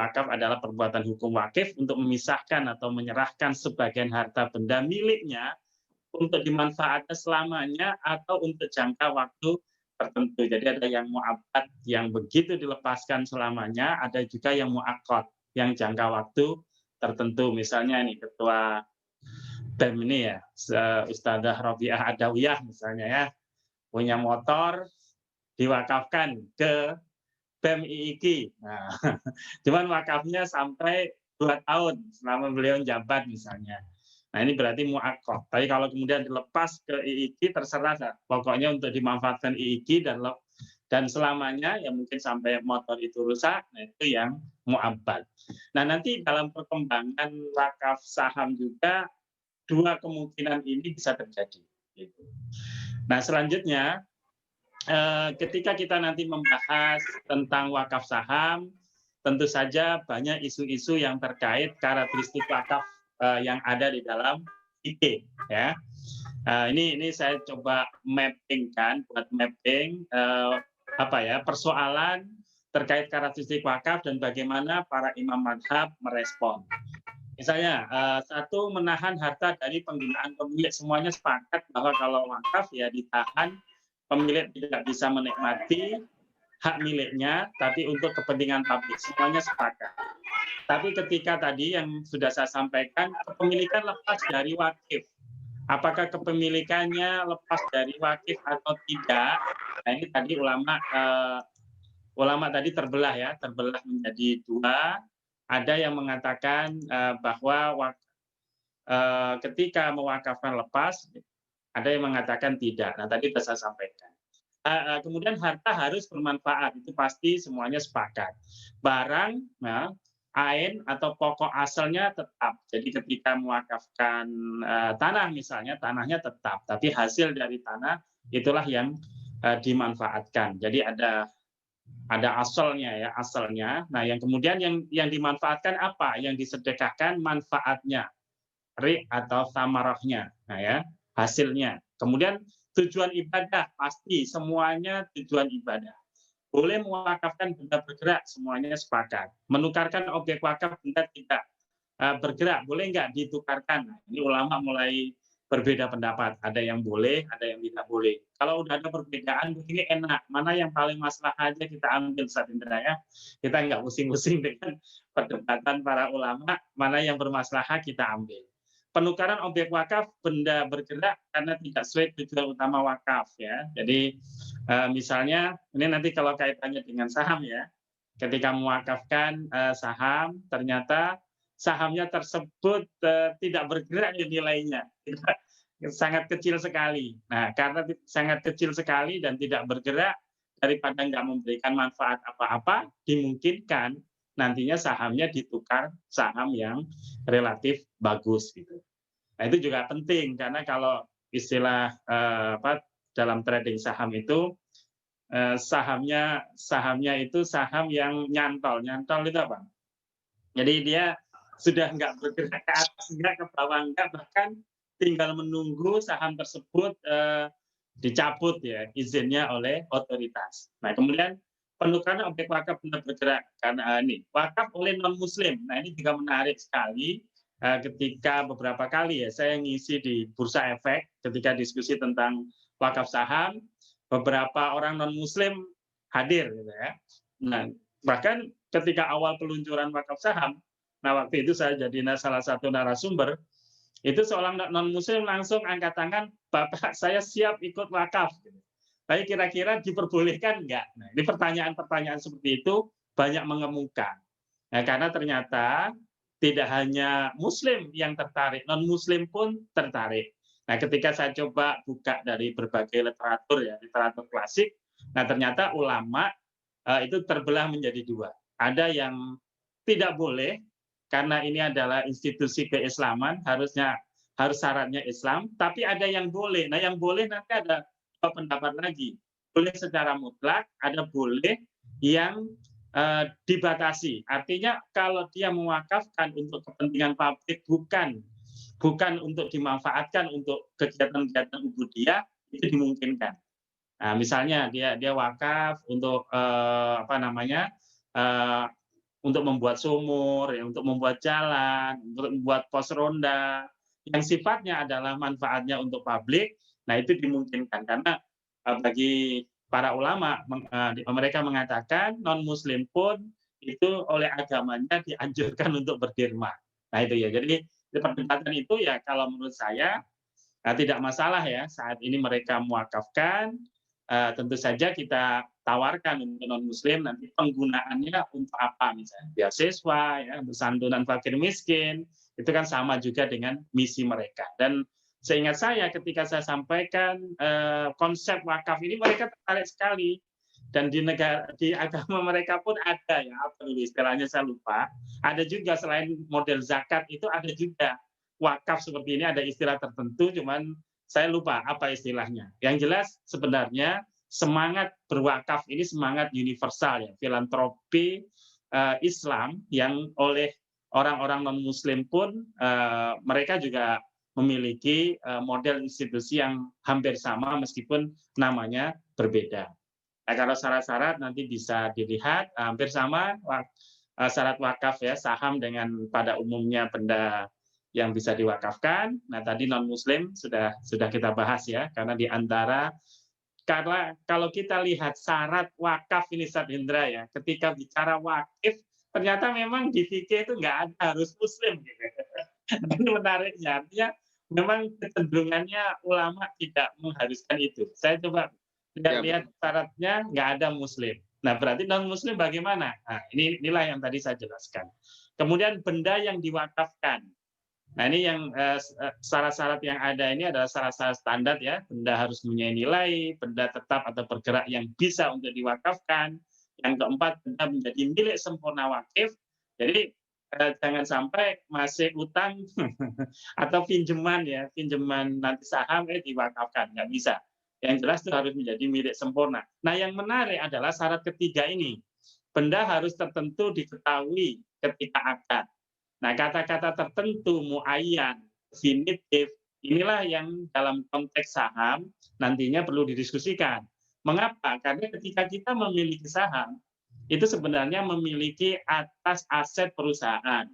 Wakaf adalah perbuatan hukum wakif untuk memisahkan atau menyerahkan sebagian harta benda miliknya untuk dimanfaatkan selamanya atau untuk jangka waktu tertentu. Jadi ada yang mu'abbad yang begitu dilepaskan selamanya, ada juga yang mu'aqqad yang jangka waktu tertentu. Misalnya nih ketua BEM ini ya, Ustadzah Robiah Adawiyah misalnya ya, punya motor diwakafkan ke BEM IIKI. Nah, cuman wakafnya sampai 2 tahun selama beliau jabat misalnya. Nah, ini berarti mu'aqqad. Tapi kalau kemudian dilepas ke IIKI terserah, pokoknya untuk dimanfaatkan IIKI dan selamanya ya mungkin sampai motor itu rusak, nah itu yang mu'abbad. Nah, nanti dalam perkembangan wakaf saham juga dua kemungkinan ini bisa terjadi. Gitu. Nah, selanjutnya ketika kita nanti membahas tentang wakaf saham, tentu saja banyak isu-isu yang terkait karakteristik wakaf yang ada di dalam ide, ya. Ini saya coba mapping persoalan terkait karakteristik wakaf dan bagaimana para imam madhab merespon. Misalnya, satu, menahan harta dari penggunaan pemilik. Semuanya sepakat bahwa kalau wakaf ya ditahan, pemilik tidak bisa menikmati hak miliknya, tapi untuk kepentingan publik. Semuanya sepakat. Tapi ketika tadi yang sudah saya sampaikan, kepemilikan lepas dari wakif. Apakah kepemilikannya lepas dari wakif atau tidak? Nah, ini tadi ulama tadi terbelah menjadi dua. Ada yang mengatakan bahwa ketika mewakafkan lepas, ada yang mengatakan tidak. Nah, tadi sudah saya sampaikan. Kemudian harta harus bermanfaat, itu pasti semuanya sepakat. Barang, ain atau pokok asalnya tetap. Jadi ketika mewakafkan tanah misalnya, tanahnya tetap, tapi hasil dari tanah itulah yang dimanfaatkan. Jadi ada asalnya. Nah, yang kemudian yang dimanfaatkan apa? Yang disedekahkan manfaatnya, atau samarahnya. Nah ya, hasilnya. Kemudian tujuan ibadah, pasti semuanya tujuan ibadah. Boleh mewakafkan benda bergerak, semuanya sepakat. Menukarkan objek wakaf benda tidak bergerak, boleh nggak ditukarkan? Nah, ini ulama mulai berbeda pendapat. Ada yang boleh, ada yang tidak boleh. Kalau udah ada perbedaan, begini enak. Mana yang paling masalah aja kita ambil, Ustaz Indra ya. Kita nggak pusing-pusing dengan perdebatan para ulama, mana yang bermaslahat kita ambil. Penukaran objek wakaf benda bergerak karena tidak sesuai tujuan utama wakaf ya. Jadi misalnya ini nanti kalau kaitannya dengan saham ya, ketika mewakafkan saham ternyata sahamnya tersebut tidak bergerak nilainya, sangat kecil sekali. Nah, karena sangat kecil sekali dan tidak bergerak, daripada nggak memberikan manfaat apa-apa, dimungkinkan nantinya sahamnya ditukar saham yang relatif bagus gitu. Nah, itu juga penting karena kalau istilah dalam trading saham itu sahamnya itu saham yang nyantol itu apa? Jadi dia sudah nggak bergerak ke atas, nggak ke bawah, nggak, bahkan tinggal menunggu saham tersebut dicabut ya izinnya oleh otoritas. Nah, kemudian penukaran objek wakaf benda bergerak karena ini wakaf oleh non muslim. Nah, ini juga menarik sekali ketika beberapa kali ya saya ngisi di Bursa Efek ketika diskusi tentang wakaf saham, beberapa orang non muslim hadir gitu ya. Nah, bahkan ketika awal peluncuran wakaf saham, nah waktu itu saya jadi salah satu narasumber, itu seorang non-muslim langsung angkat tangan, Bapak saya siap ikut wakaf. Tapi kira-kira diperbolehkan enggak? Nah, ini pertanyaan-pertanyaan seperti itu banyak mengemuka. Nah, karena ternyata tidak hanya muslim yang tertarik, non-muslim pun tertarik. Nah, ketika saya coba buka dari berbagai literatur klasik, nah ternyata ulama itu terbelah menjadi dua. Ada yang tidak boleh karena ini adalah institusi keislaman, harus syaratnya Islam, tapi ada yang boleh. Nah, yang boleh nanti ada dua pendapat lagi. Boleh secara mutlak, ada boleh yang dibatasi. Artinya kalau dia mewakafkan untuk kepentingan publik, bukan untuk dimanfaatkan untuk kegiatan-kegiatan ubudiyah, itu dimungkinkan. Nah, misalnya dia wakaf untuk untuk membuat sumur, ya, untuk membuat jalan, untuk membuat pos ronda, yang sifatnya adalah manfaatnya untuk publik. Nah, itu dimungkinkan karena bagi para ulama mereka mengatakan non-muslim pun itu oleh agamanya dianjurkan untuk berderma. Nah, itu ya. Jadi perdebatan itu ya kalau menurut saya tidak masalah ya saat ini mereka mewakafkan, tentu saja kita tawarkan untuk non-muslim nanti penggunaannya untuk apa misalnya, beasiswa ya, untuk santunan fakir miskin, itu kan sama juga dengan misi mereka. Dan seingat saya ketika saya sampaikan, konsep wakaf ini mereka tertarik sekali dan di agama mereka pun ada ya, apa dulu istilahnya saya lupa, ada juga selain model zakat itu ada juga wakaf seperti ini ada istilah tertentu, cuman saya lupa apa istilahnya. Yang jelas sebenarnya semangat berwakaf ini semangat universal ya, filantropi Islam yang oleh orang-orang non-Muslim pun mereka juga memiliki model institusi yang hampir sama meskipun namanya berbeda. Nah, kalau syarat-syarat nanti bisa dilihat hampir sama syarat wakaf ya, saham dengan pada umumnya benda yang bisa diwakafkan. Nah, tadi non-muslim sudah kita bahas ya, karena di antara kalau kita lihat syarat wakaf ini Ustaz Hendra ya, ketika bicara wakif ternyata memang di fikih itu nggak ada harus muslim gitu. Ini menariknya, artinya memang kecenderungannya ulama tidak mengharuskan itu. Saya coba lihat syaratnya nggak ada muslim. Nah, berarti non-muslim bagaimana? Nah, inilah yang tadi saya jelaskan. Kemudian benda yang diwakafkan. Nah, ini yang syarat-syarat yang ada ini adalah syarat-syarat standar ya. Benda harus mempunyai nilai, benda tetap atau bergerak yang bisa untuk diwakafkan. Yang keempat, benda menjadi milik sempurna wakif. Jadi jangan sampai masih utang atau pinjaman ya, pinjaman nanti saham diwakafkan, nggak bisa. Yang jelas itu harus menjadi milik sempurna. Nah, yang menarik adalah syarat ketiga ini. Benda harus tertentu diketahui ketika akad. Nah, kata-kata tertentu, muayyan, definitif, inilah yang dalam konteks saham nantinya perlu didiskusikan. Mengapa? Karena ketika kita memiliki saham, itu sebenarnya memiliki atas aset perusahaan.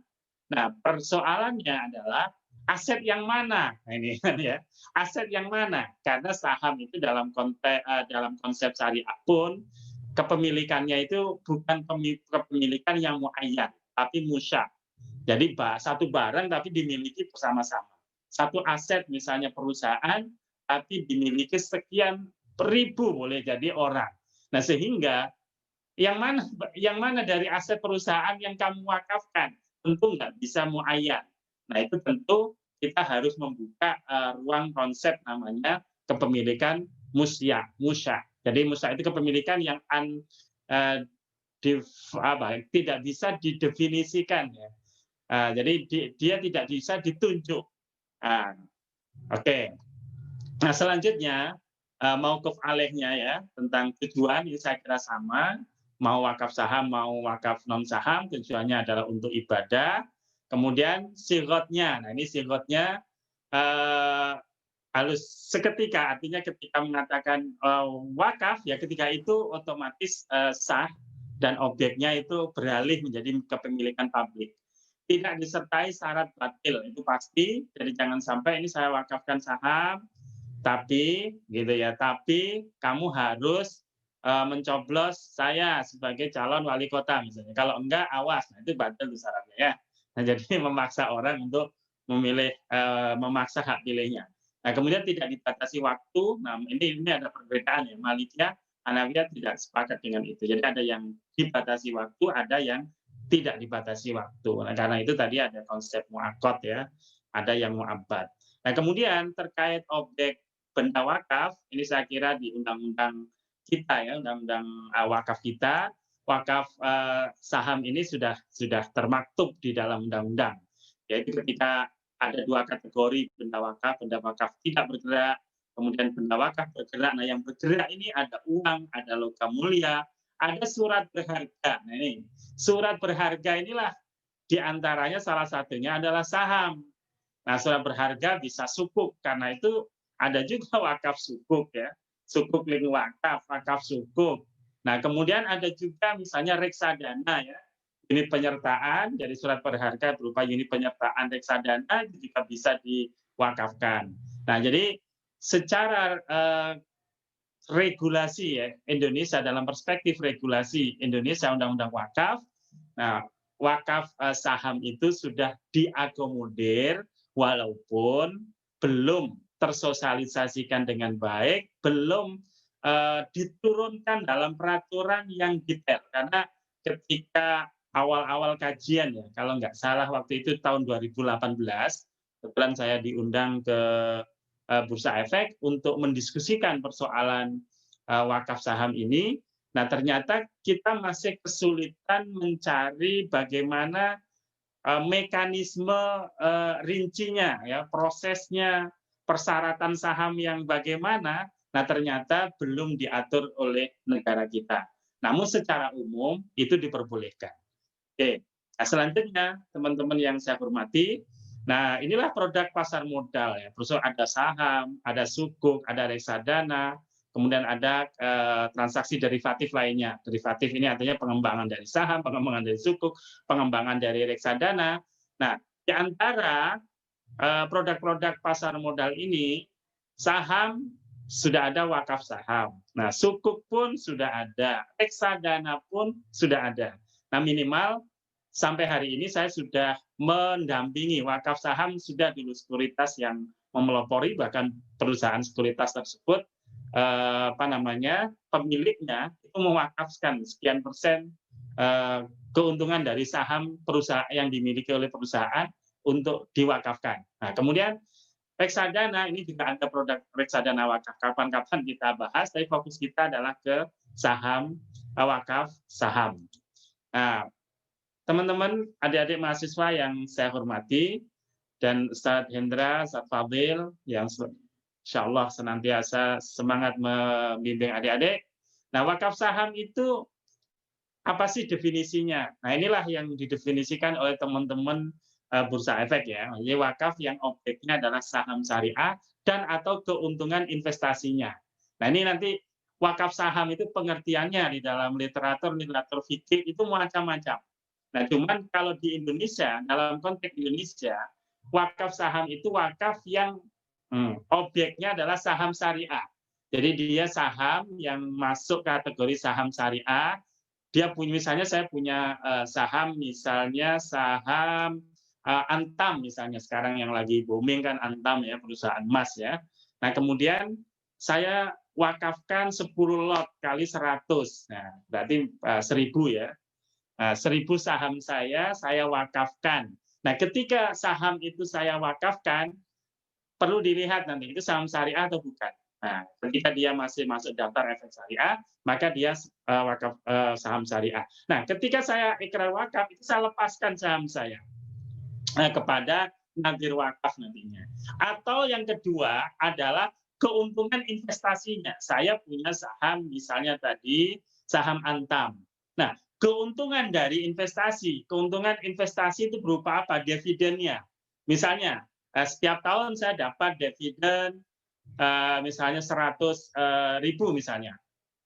Nah, persoalannya adalah aset yang mana? Nah, ini kan ya, aset yang mana? Karena saham itu dalam konsep syariah pun kepemilikannya itu bukan kepemilikan yang muayyan, tapi musyak. Jadi satu barang tapi dimiliki bersama-sama. Satu aset misalnya perusahaan tapi dimiliki sekian ribu boleh jadi orang. Nah, sehingga yang mana dari aset perusahaan yang kamu wakafkan? Tentu nggak bisa muayyan. Nah, itu tentu kita harus membuka ruang konsep namanya kepemilikan musya. Jadi musya itu kepemilikan yang tidak bisa didefinisikan ya. Jadi dia tidak bisa ditunjuk. Oke. Nah, selanjutnya mauquf alaihnya ya, tentang tujuan ini saya kira sama. Mau wakaf saham, mau wakaf non saham, tujuannya adalah untuk ibadah. Kemudian sirotnya, nah ini sirotnya harus seketika, artinya ketika mengatakan wakaf ya ketika itu otomatis sah dan objeknya itu beralih menjadi kepemilikan publik. Tidak disertai syarat batil itu pasti. Jadi jangan sampai ini saya wakafkan saham, tapi gitu ya, tapi kamu harus mencoblos saya sebagai calon wali kota misalnya. Kalau enggak awas, nah itu batal syaratnya ya. Nah, jadi memaksa orang untuk memilih memaksa hak pilihnya. Nah, kemudian tidak dibatasi waktu. Nah, ini ada perbedaan ya. Malikiyah, Hanafiyah tidak sepakat dengan itu. Jadi ada yang dibatasi waktu, ada yang tidak dibatasi waktu. Nah, karena itu tadi ada konsep mu'aqqad ya, ada yang mu'abbad. Nah, kemudian terkait objek benda wakaf, ini saya kira di undang-undang kita ya, undang-undang wakaf kita, wakaf saham ini sudah termaktub di dalam undang-undang. Yaitu ketika ada dua kategori benda wakaf tidak bergerak, kemudian benda wakaf bergerak. Nah, yang bergerak ini ada uang, ada logam mulia, ada surat berharga. Nah, ini surat berharga inilah diantaranya salah satunya adalah saham. Nah, surat berharga bisa sukuk, karena itu ada juga wakaf sukuk ya, sukuk link wakaf sukuk. Nah, kemudian ada juga misalnya reksadana ya, unit penyertaan dari surat berharga berupa unit penyertaan reksadana itu juga bisa diwakafkan. Nah, jadi secara regulasi ya Indonesia dalam perspektif regulasi Indonesia Undang-Undang Wakaf, nah wakaf saham itu sudah diakomodir walaupun belum tersosialisasikan dengan baik, belum diturunkan dalam peraturan yang detail karena ketika awal-awal kajian ya kalau nggak salah waktu itu tahun 2018 kebetulan saya diundang ke Bursa Efek untuk mendiskusikan persoalan wakaf saham ini. Nah, ternyata kita masih kesulitan mencari bagaimana mekanisme rincinya, ya, prosesnya, persyaratan saham yang bagaimana. Nah, ternyata belum diatur oleh negara kita. Namun secara umum itu diperbolehkan. Oke, nah, selanjutnya teman-teman yang saya hormati, nah inilah produk pasar modal ya. Terus ada saham, ada sukuk, ada reksadana, kemudian ada transaksi derivatif lainnya. Derivatif ini artinya pengembangan dari saham, pengembangan dari sukuk, pengembangan dari reksadana. Nah, di antara produk-produk pasar modal ini, saham sudah ada wakaf saham. Nah, sukuk pun sudah ada, reksadana pun sudah ada. Nah, minimal sampai hari ini saya sudah mendampingi wakaf saham sudah dulu sekuritas yang memelopori, bahkan perusahaan sekuritas tersebut pemiliknya itu mewakafkan sekian persen keuntungan dari saham perusahaan yang dimiliki oleh perusahaan untuk diwakafkan. Nah, kemudian reksadana ini juga ada produk reksadana wakaf. Kapan-kapan kita bahas, tapi fokus kita adalah ke saham wakaf saham. Nah, teman-teman, adik-adik mahasiswa yang saya hormati, dan Ustadz Hendra, Ustadz Fadil, yang insya Allah senantiasa semangat membimbing adik-adik. Nah, wakaf saham itu apa sih definisinya? Nah, inilah yang didefinisikan oleh teman-teman Bursa Efek ya. Jadi wakaf yang objeknya adalah saham syariah dan atau keuntungan investasinya. Nah, ini nanti wakaf saham itu pengertiannya di dalam literatur fikih itu macam-macam. Nah, cuman kalau di Indonesia, dalam konteks Indonesia, wakaf saham itu wakaf yang objeknya adalah saham syariah. Jadi dia saham yang masuk kategori saham syariah. Dia punya, misalnya saya punya saham, misalnya saham Antam misalnya sekarang yang lagi booming kan Antam ya, perusahaan emas ya. Nah, kemudian saya wakafkan 10 lot kali 100. Nah, berarti 1000 ya. 1000 saham saya wakafkan. Nah, ketika saham itu saya wakafkan, perlu dilihat nanti itu saham syariah atau bukan. Nah, ketika dia masih masuk daftar efek syariah, maka dia wakaf saham syariah. Nah, ketika saya ikrar wakaf, itu saya lepaskan saham saya kepada nazir wakaf nantinya. Atau yang kedua adalah keuntungan investasinya. Saya punya saham misalnya tadi saham Antam. Nah, keuntungan dari investasi, keuntungan investasi itu berupa apa? Dividennya. Misalnya setiap tahun saya dapat dividen misalnya 100.000 misalnya.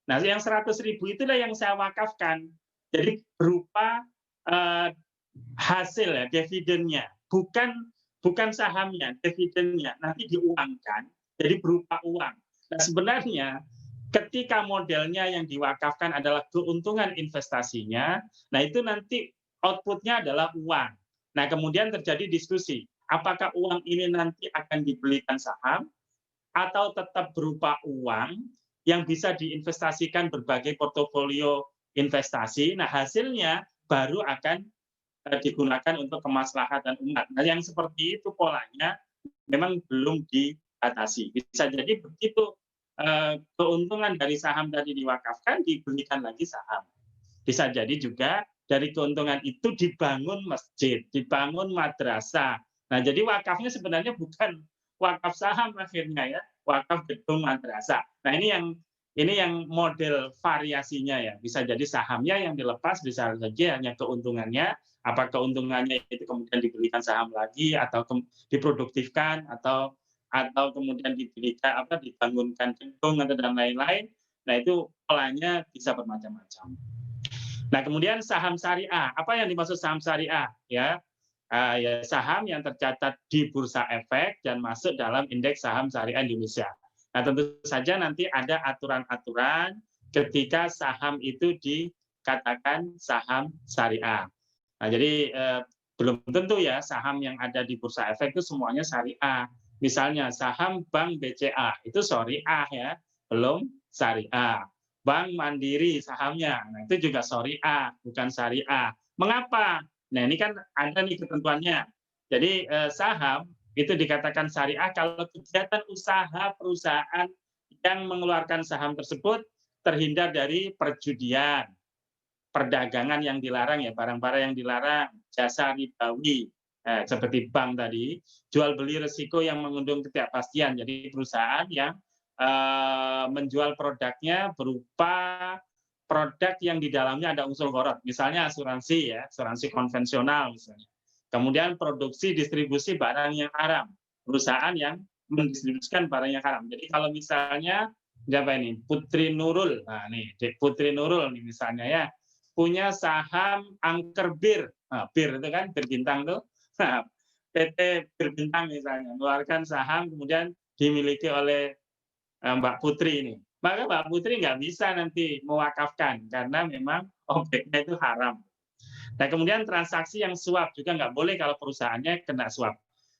Nah, yang 100.000 itulah yang saya wakafkan. Jadi berupa hasil ya, dividennya, bukan sahamnya, dividennya nanti diuangkan jadi berupa uang. Nah, sebenarnya ketika modelnya yang diwakafkan adalah keuntungan investasinya, nah itu nanti outputnya adalah uang. Nah, kemudian terjadi diskusi, apakah uang ini nanti akan dibelikan saham atau tetap berupa uang yang bisa diinvestasikan berbagai portofolio investasi. Nah, hasilnya baru akan digunakan untuk kemaslahatan umat. Nah, yang seperti itu polanya memang belum diatasi. Bisa jadi begitu keuntungan dari saham tadi diwakafkan, dibelikan lagi saham. Bisa jadi juga dari keuntungan itu dibangun masjid, dibangun madrasah. Nah, jadi wakafnya sebenarnya bukan wakaf saham akhirnya ya, wakaf gedung madrasah. Nah, ini yang model variasinya ya. Bisa jadi sahamnya yang dilepas, bisa saja hanya keuntungannya. Apa keuntungannya itu kemudian dibelikan saham lagi atau diproduktifkan atau kemudian dibelikan dibangunkan gedung atau dan lain-lain. Nah, itu polanya bisa bermacam-macam. Nah, kemudian saham syariah. Apa yang dimaksud saham syariah? Ya, ya saham yang tercatat di Bursa Efek dan masuk dalam indeks saham syariah Indonesia. Nah, tentu saja nanti ada aturan-aturan ketika saham itu dikatakan saham syariah. Nah, jadi belum tentu ya saham yang ada di Bursa Efek itu semuanya syariah. Misalnya saham Bank BCA itu syariah ya, belum syariah. Bank Mandiri sahamnya, nah itu juga syariah, bukan syariah. Mengapa? Nah ini kan ada nih ketentuannya. Jadi saham itu dikatakan syariah kalau kegiatan usaha perusahaan yang mengeluarkan saham tersebut terhindar dari perjudian, perdagangan yang dilarang ya, barang-barang yang dilarang, jasa ribawi, seperti bank tadi, jual beli risiko yang mengandung ketidakpastian. Jadi perusahaan yang menjual produknya berupa produk yang di dalamnya ada unsur gharar, misalnya asuransi ya, asuransi konvensional misalnya. Kemudian produksi distribusi barang yang haram, perusahaan yang mendistribusikan barang yang haram. Jadi kalau misalnya siapa ini? Putri Nurul. Nah, nih, Putri Nurul nih misalnya ya, punya saham Angker Bir. Nah, Bir itu kan Bir Bintang tuh. Nah, PT Bir Bintang misalnya mengeluarkan saham kemudian dimiliki oleh Mbak Putri ini. Maka Mbak Putri nggak bisa nanti mewakafkan karena memang objeknya itu haram. Nah, kemudian transaksi yang suap juga nggak boleh kalau perusahaannya kena suap.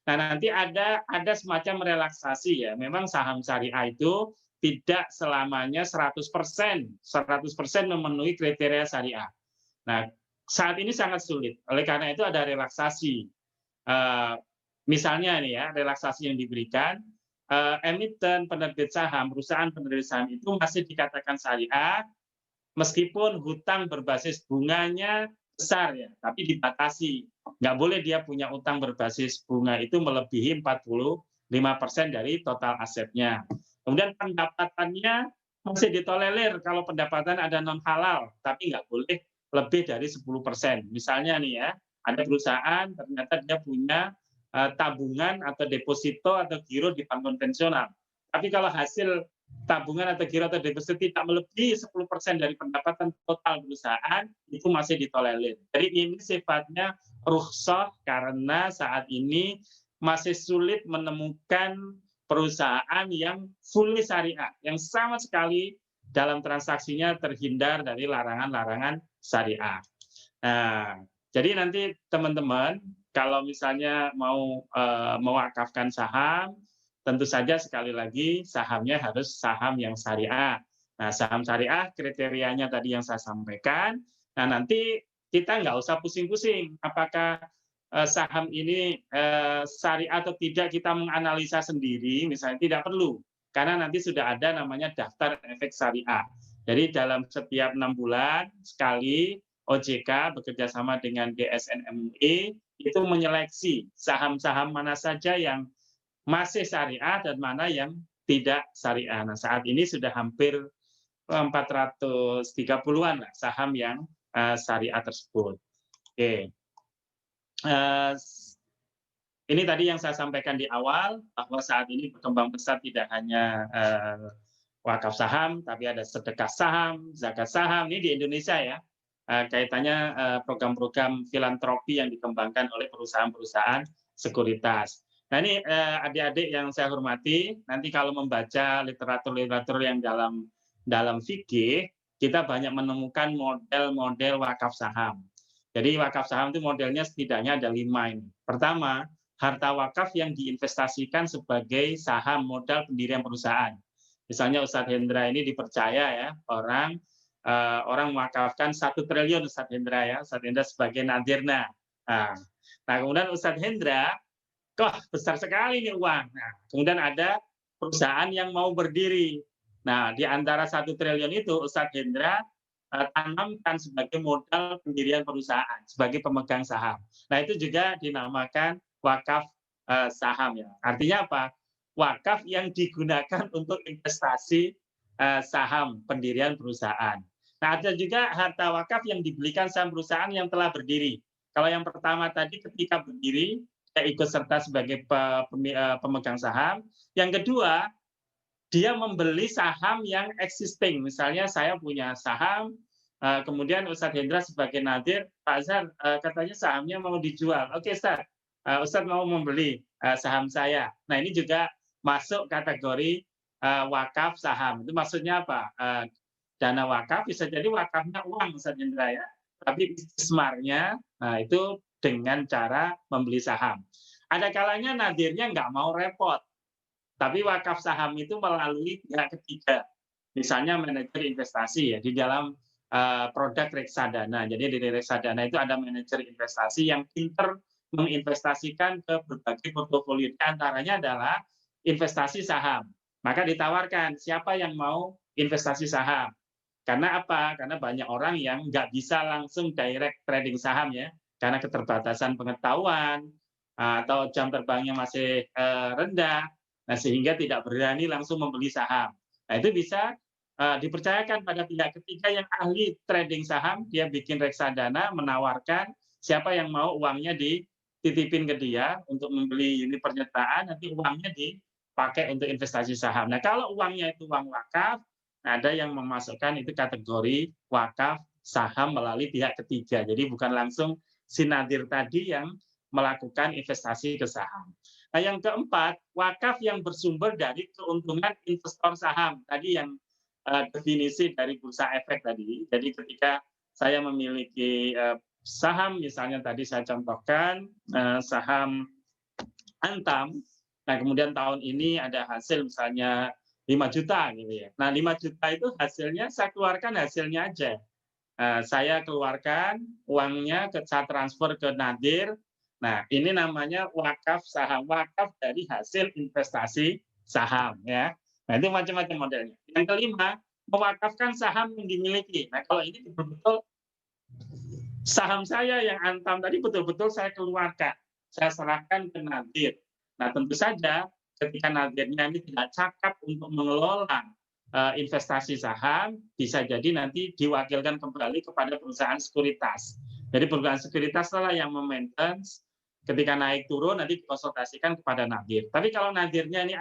Nah, nanti ada semacam relaksasi ya. Memang saham syariah itu tidak selamanya 100% memenuhi kriteria syariah. Nah, saat ini sangat sulit. Oleh karena itu ada relaksasi. Misalnya nih ya, relaksasi yang diberikan, emiten penerbit saham, perusahaan penerbit saham itu masih dikatakan syariah, meskipun hutang berbasis bunganya besar ya, tapi dibatasi. Nggak boleh dia punya utang berbasis bunga itu melebihi 45% dari total asetnya. Kemudian pendapatannya masih ditolerir kalau pendapatan ada non halal, tapi nggak boleh lebih dari 10%. Misalnya nih ya, ada perusahaan ternyata dia punya tabungan atau deposito atau giro di bank konvensional. Tapi kalau hasil tabungan atau giro atau deposito tidak melebihi 10% dari pendapatan total perusahaan, itu masih ditolerir. Jadi ini sifatnya rukhsah karena saat ini masih sulit menemukan perusahaan yang fully syariah, yang sama sekali dalam transaksinya terhindar dari larangan-larangan syariah. Nah, jadi nanti teman-teman kalau misalnya mau mewakafkan saham, tentu saja sekali lagi sahamnya harus saham yang syariah. Nah, saham syariah kriterianya tadi yang saya sampaikan. Nah, nanti kita nggak usah pusing-pusing apakah saham ini syariah atau tidak, kita menganalisa sendiri, misalnya tidak perlu. Karena nanti sudah ada namanya daftar efek syariah. Jadi dalam setiap 6 bulan sekali OJK bekerjasama dengan GSN MUI itu menyeleksi saham-saham mana saja yang masih syariah dan mana yang tidak syariah. Nah, saat ini sudah hampir 430-an lah saham yang syariah tersebut. Oke. Ini tadi yang saya sampaikan di awal, bahwa saat ini berkembang pesat tidak hanya wakaf saham, tapi ada sedekah saham, zakat saham. Ini di Indonesia ya. Kaitannya program-program filantropi yang dikembangkan oleh perusahaan-perusahaan sekuritas. Nah ini adik-adik yang saya hormati, nanti kalau membaca literatur-literatur yang dalam fikih, kita banyak menemukan model-model wakaf saham. Jadi wakaf saham itu modelnya setidaknya ada 5 ini. Pertama, harta wakaf yang diinvestasikan sebagai saham modal pendirian perusahaan. Misalnya Ustadz Hendra ini dipercaya ya, orang mewakafkan 1 triliun Ustadz Hendra ya, Ustadz Hendra sebagai nadirna. Nah, kemudian Ustadz Hendra, kok besar sekali nih uang. Nah, kemudian ada perusahaan yang mau berdiri. Nah, di antara 1 triliun itu Ustadz Hendra tanamkan sebagai modal pendirian perusahaan, sebagai pemegang saham. Nah, itu juga dinamakan wakaf saham ya. Artinya apa? Wakaf yang digunakan untuk investasi saham pendirian perusahaan. Nah, ada juga harta wakaf yang dibelikan saham perusahaan yang telah berdiri. Kalau yang pertama tadi ketika berdiri, dia ikut serta sebagai pemegang saham. Yang kedua, dia membeli saham yang existing. Misalnya saya punya saham Kemudian Ustadz Hendra sebagai nadir, Pak Azhar katanya sahamnya mau dijual. Oke Ustadz, Ustadz mau membeli saham saya. Nah ini juga masuk kategori wakaf saham. Itu maksudnya apa? Dana wakaf bisa jadi wakafnya uang Ustadz Hendra ya. Tapi istismarnya itu dengan cara membeli saham. Ada kalanya nadirnya nggak mau repot. Tapi wakaf saham itu melalui pihak ketiga. Misalnya manajer investasi ya di dalam produk reksadana. Jadi di reksadana itu ada manajer investasi yang pinter menginvestasikan ke berbagai portofolio. Antaranya adalah investasi saham. Maka ditawarkan siapa yang mau investasi saham. Karena apa? Karena banyak orang yang nggak bisa langsung direct trading saham ya. Karena keterbatasan pengetahuan atau jam terbangnya masih rendah. Nah, sehingga tidak berani langsung membeli saham. Nah, itu bisa dipercayakan pada pihak ketiga yang ahli trading saham, dia bikin reksadana, menawarkan siapa yang mau uangnya dititipin ke dia untuk membeli unit penyertaan, nanti uangnya dipakai untuk investasi saham. Nah, kalau uangnya itu uang wakaf, ada yang memasukkan itu kategori wakaf saham melalui pihak ketiga. Jadi bukan langsung si nadir tadi yang melakukan investasi ke saham. Nah, yang keempat, wakaf yang bersumber dari keuntungan investor saham. Tadi yang definisi dari bursa efek tadi. Jadi ketika saya memiliki saham, misalnya tadi saya contohkan saham Antam, nah kemudian tahun ini ada hasil misalnya 5 juta gitu ya. Nah 5 juta itu hasilnya saya keluarkan hasilnya aja. Saya keluarkan uangnya, saya transfer ke nadir. Nah ini namanya wakaf saham, wakaf dari hasil investasi saham ya. Nah, itu macam-macam modelnya. Yang kelima, mewakafkan saham yang dimiliki. Nah, kalau ini betul-betul saham saya yang Antam tadi betul-betul saya keluarkan. Saya serahkan ke nadir. Nah, tentu saja ketika nadirnya ini tidak cakap untuk mengelola investasi saham, bisa jadi nanti diwakilkan kembali kepada perusahaan sekuritas. Jadi perusahaan sekuritas lah yang memaintain ketika naik turun nanti dikonsultasikan kepada nadir. Tapi kalau nadirnya ini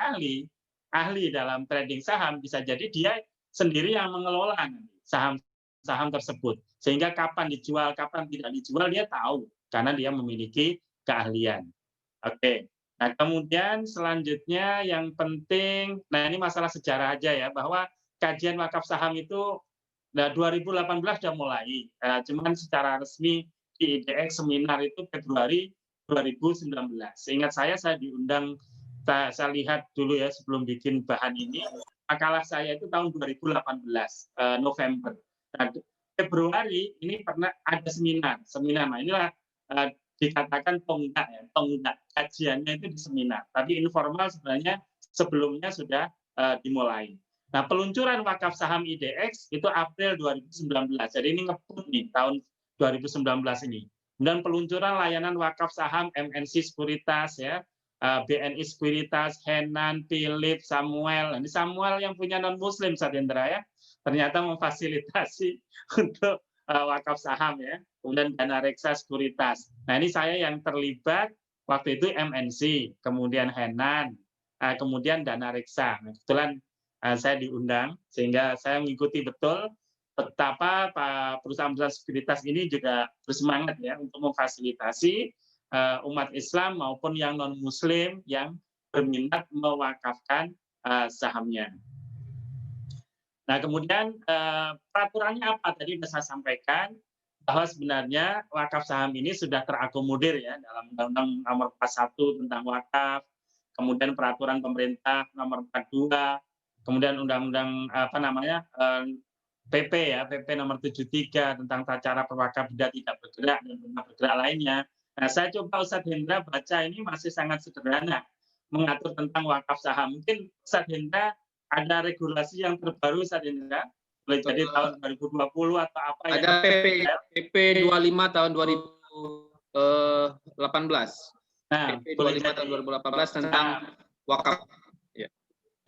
ahli dalam trading saham, bisa jadi dia sendiri yang mengelola saham tersebut. Sehingga kapan dijual, kapan tidak dijual, dia tahu. Karena dia memiliki keahlian. Oke. Nah, kemudian selanjutnya yang penting, nah ini masalah sejarah aja ya, bahwa kajian wakaf saham itu 2018 sudah mulai. Cuman secara resmi di IDX seminar itu Februari 2019. Seingat saya diundang, saya lihat dulu ya sebelum bikin bahan ini, makalah saya itu tahun 2018 November. Nah, Februari ini pernah ada seminar. Nah inilah dikatakan tonggak ya, tonggak kajiannya itu di seminar. Tapi informal sebenarnya sebelumnya sudah dimulai. Nah peluncuran wakaf saham IDX itu April 2019. Jadi ini ngebut nih tahun 2019 ini. Dan peluncuran layanan wakaf saham MNC Sekuritas ya. BNI Sekuritas, Henan, Philip, Samuel. Ini Samuel yang punya non-muslim, Satendra ya. Ternyata memfasilitasi untuk wakaf saham ya. Kemudian Dana Reksa Sekuritas. Nah ini saya yang terlibat waktu itu MNC, kemudian Henan, kemudian Dana Reksa. Nah, kebetulan saya diundang, sehingga saya mengikuti betul betapa perusahaan-perusahaan sekuritas ini juga bersemangat ya untuk memfasilitasi umat Islam maupun yang non-Muslim yang berminat mewakafkan sahamnya. Nah, kemudian peraturannya apa? Tadi sudah saya sampaikan bahwa sebenarnya wakaf saham ini sudah terakomodir ya dalam Undang-Undang Nomor 41 tentang wakaf, kemudian peraturan pemerintah Nomor 42, kemudian Undang-Undang PP ya, PP Nomor 73 tentang tata cara perwakaf tidak bergerak dan bergerak lainnya. Nah, saya coba Ustadz Hendra baca ini masih sangat sederhana mengatur tentang wakaf saham. Mungkin Ustadz Hendra ada regulasi yang terbaru Ustadz Hendra, boleh jadi tahun 2020 atau apa ya? Ada PP 25 tahun 2018. Nah, PP 25 tahun 2018 tentang wakaf.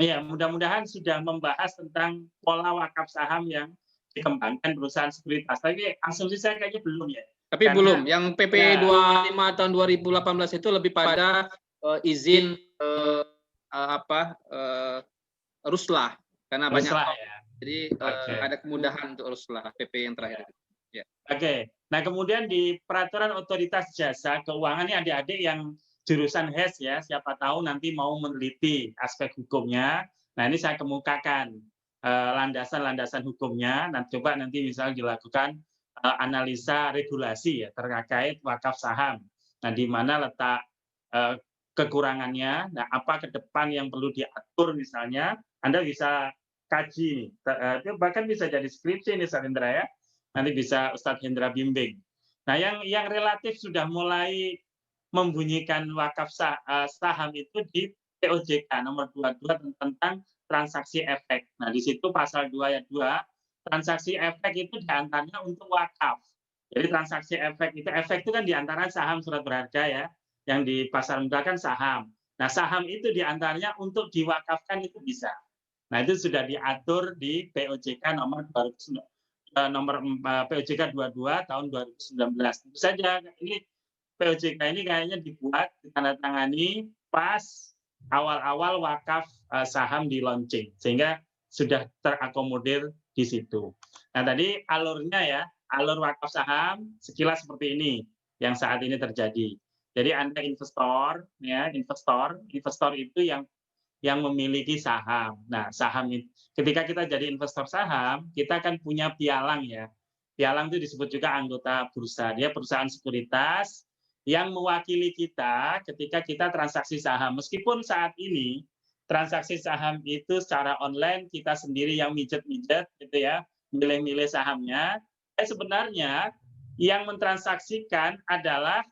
Iya, mudah-mudahan sudah membahas tentang pola wakaf saham yang dikembangkan perusahaan sekuritas. Tapi asumsi saya kayaknya belum ya. Tapi belum. Yang PP 25 tahun 2018 itu lebih pada izin ruslah, karena banyak Jadi Oke. ada kemudahan untuk setelah PP yang terakhir. Ya. Oke. Nah, kemudian di peraturan otoritas jasa keuangan ini adik-adik yang jurusan HES ya, siapa tahu nanti mau meneliti aspek hukumnya. Nah, ini saya kemukakan landasan-landasan hukumnya. Nah, coba nanti misalnya dilakukan analisa regulasi ya terkait wakaf saham. Nah, di mana letak kekurangannya, nah apa ke depan yang perlu diatur misalnya, Anda bisa kaji. Bahkan bisa jadi skripsi nih, Sarindra ya. Nanti bisa Ustadz Hendra bimbing. Nah, yang relatif sudah mulai membunyikan wakaf saham itu di POJK nomor 22 tentang transaksi efek. Nah, di situ pasal 2 ayat 2, transaksi efek itu diantaranya untuk wakaf. Jadi transaksi efek itu kan diantara saham surat berharga ya, yang di pasar modal kan saham. Nah, saham itu diantaranya untuk diwakafkan itu bisa. Nah, itu sudah diatur di POJK nomor POJK 22 tahun 2019. Tentu saja ini POJK ini kayaknya dibuat ditandatangani pas awal-awal wakaf saham di launching, sehingga sudah terakomodir di situ. Nah, tadi alurnya ya, alur wakaf saham sekilas seperti ini yang saat ini terjadi. Jadi Anda investor ya, investor itu yang memiliki saham. Nah, saham itu ketika kita jadi investor saham, kita kan punya pialang ya. Pialang itu disebut juga anggota bursa. Dia perusahaan sekuritas yang mewakili kita ketika kita transaksi saham. Meskipun saat ini transaksi saham itu secara online kita sendiri yang mijet-mijet gitu ya, milih-milih sahamnya. Sebenarnya yang mentransaksikan adalah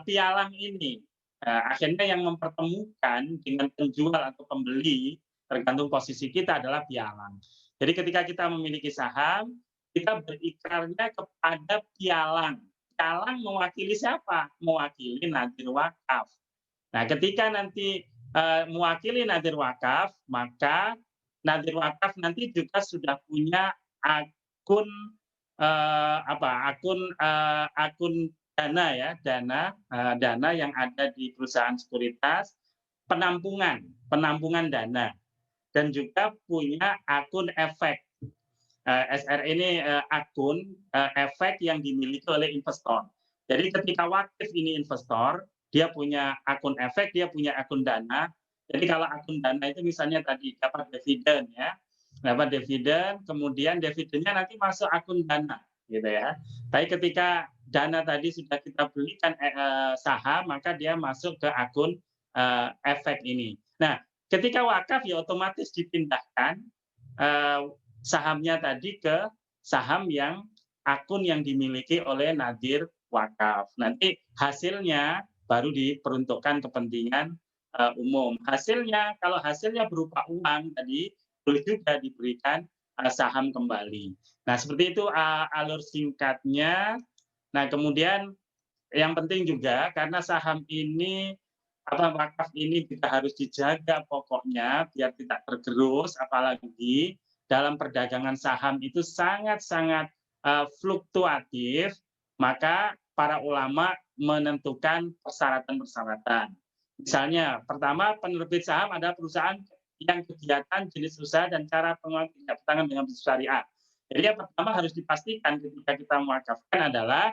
pialang ini. Akhirnya yang mempertemukan dengan penjual atau pembeli tergantung posisi kita adalah pialang. Jadi ketika kita memiliki saham, kita berikrarnya kepada pialang. Pialang mewakili siapa? Mewakili nadir wakaf. Nah, ketika nanti mewakili nadir wakaf, maka nadir wakaf nanti juga sudah punya akun akun dana ya, dana yang ada di perusahaan sekuritas, penampungan dana, dan juga punya akun efek. SR ini akun efek yang dimiliki oleh investor. Jadi ketika wakif ini investor, dia punya akun efek, dia punya akun dana. Jadi kalau akun dana itu misalnya tadi dapat dividen ya, dapat dividen, kemudian dividennya nanti masuk akun dana, gitu ya. Tapi ketika dana tadi sudah kita belikan saham, maka dia masuk ke akun efek ini. Nah, ketika wakaf ya otomatis dipindahkan sahamnya tadi ke saham yang akun yang dimiliki oleh nadir wakaf. Nanti hasilnya baru diperuntukkan kepentingan umum. Hasilnya, kalau hasilnya berupa uang tadi, boleh juga diberikan saham kembali. Nah, seperti itu alur singkatnya. Nah, kemudian yang penting juga karena saham ini wakaf ini juga harus dijaga pokoknya biar tidak tergerus, apalagi dalam perdagangan saham itu sangat-sangat fluktuatif, maka para ulama menentukan persyaratan-persyaratan. Misalnya, pertama penerbit saham adalah perusahaan yang kegiatan, jenis usaha, dan cara pengelolaan tidak bertentangan dengan prinsip syariah. Jadi yang pertama harus dipastikan ketika kita mewakafkan adalah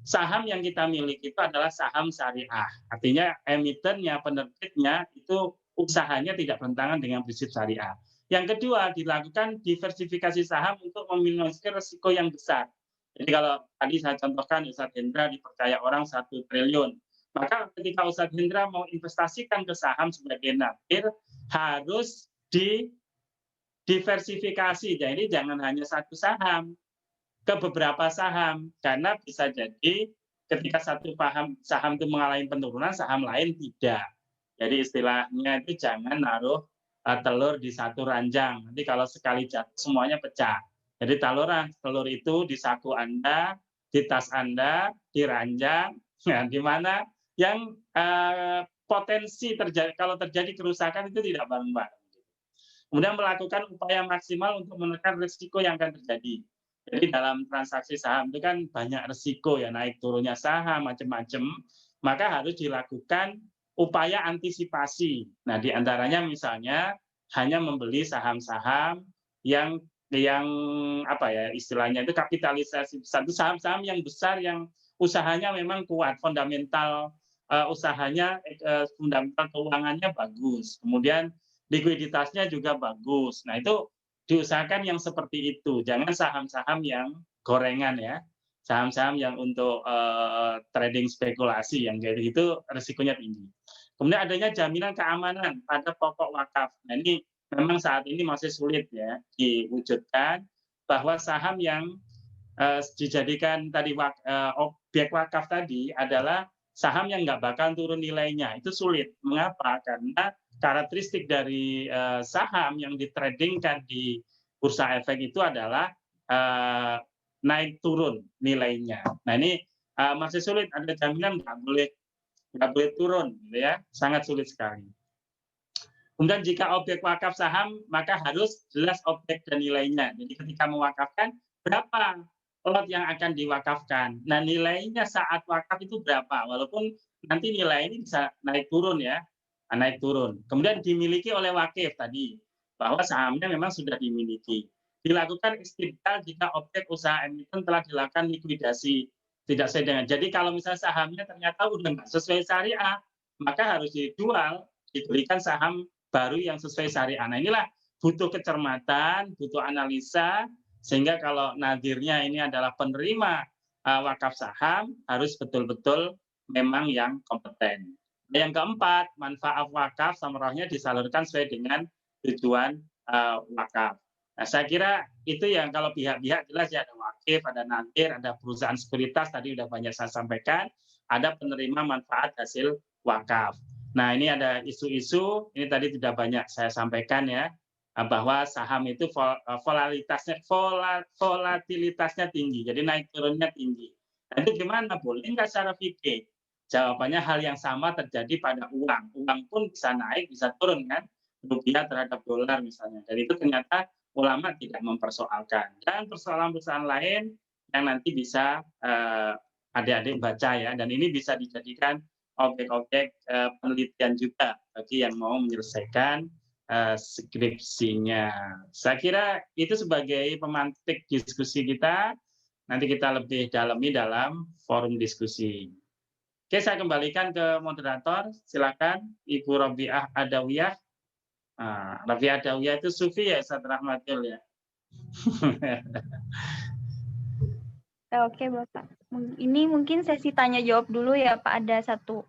saham yang kita miliki itu adalah saham syariah. Artinya emitennya, penerbitnya itu usahanya tidak bertentangan dengan prinsip syariah. Yang kedua, dilakukan diversifikasi saham untuk meminimalisir risiko yang besar. Jadi kalau tadi saya contohkan Ustadz Hendra dipercaya orang 1 triliun. Maka ketika Ustadz Hendra mau investasikan ke saham sebagai nadir, harus diversifikasi. Jadi jangan hanya satu saham, ke beberapa saham. Karena bisa jadi ketika satu saham itu mengalami penurunan, saham lain tidak. Jadi istilahnya itu jangan naruh telur di satu ranjang. Nanti kalau sekali jatuh semuanya pecah. Jadi telur itu di saku Anda, di tas Anda, di ranjang, nah, di mana yang potensi terjadi kalau terjadi kerusakan itu tidak bareng-bareng. Kemudian melakukan upaya maksimal untuk menekan risiko yang akan terjadi. Jadi dalam transaksi saham itu kan banyak risiko ya, naik turunnya saham macam-macam, maka harus dilakukan upaya antisipasi. Nah, di antaranya misalnya hanya membeli saham-saham yang apa ya istilahnya itu kapitalisasi besar, itu saham-saham yang besar yang usahanya memang kuat, fundamental usahanya fundamental keuangannya bagus, kemudian likuiditasnya juga bagus. Nah, itu diusahakan yang seperti itu, jangan saham-saham yang gorengan ya. Saham-saham yang untuk trading spekulasi yang kayak gitu risikonya tinggi. Kemudian adanya jaminan keamanan pada pokok wakaf. Nah, ini memang saat ini masih sulit ya diwujudkan bahwa saham yang dijadikan tadi objek wakaf tadi adalah saham yang nggak bakal turun nilainya. Itu sulit. Mengapa? Karena karakteristik dari saham yang ditradingkan di bursa efek itu adalah naik turun nilainya. Nah, ini masih sulit, ada jaminan nggak boleh turun, gitu ya, sangat sulit sekali. Kemudian jika objek wakaf saham, maka harus jelas objek dan nilainya. Jadi ketika mewakafkan, berapa lot yang akan diwakafkan. Nah, nilainya saat wakaf itu berapa, walaupun nanti nilai ini bisa naik turun ya, naik turun. Kemudian dimiliki oleh wakif tadi, bahwa sahamnya memang sudah dimiliki. Dilakukan istibdal jika objek usaha emiten telah dilakukan likuidasi tidak sesuai dengan. Jadi kalau misalnya sahamnya ternyata udah nggak sesuai syariah, maka harus dijual, diberikan saham baru yang sesuai syariah. Nah, inilah butuh kecermatan, butuh analisa, sehingga kalau nadirnya ini adalah penerima wakaf saham, harus betul-betul memang yang kompeten. Yang keempat, manfaat wakaf samrohnya disalurkan sesuai dengan tujuan wakaf. Nah, saya kira itu yang kalau pihak-pihak jelas ya, ada wakif, ada nadir, ada perusahaan sekuritas, tadi sudah banyak saya sampaikan, ada penerima manfaat hasil wakaf. Nah, ini ada isu-isu, ini tadi tidak banyak saya sampaikan ya, bahwa saham itu volatilitasnya tinggi, jadi naik turunnya tinggi. Nah, itu gimana? Boleh nggak secara fikih? Jawabannya hal yang sama terjadi pada uang. Uang pun bisa naik, bisa turun kan? Rupiah terhadap dolar misalnya. Dan itu ternyata ulama tidak mempersoalkan. Dan persoalan-persoalan lain yang nanti bisa adik-adik baca ya, dan ini bisa dijadikan objek-objek penelitian juga bagi yang mau menyelesaikan skripsinya. Saya kira itu sebagai pemantik diskusi kita. Nanti kita lebih dalami dalam forum diskusi. Oke, saya kembalikan ke moderator. Silakan Ibu Robiah Adawiyah. Robiah Adawiyah itu Sufi ya, Ustaz Rahmatul ya. Oke, Bapak. Ini mungkin sesi tanya jawab dulu ya, Pak. Ada satu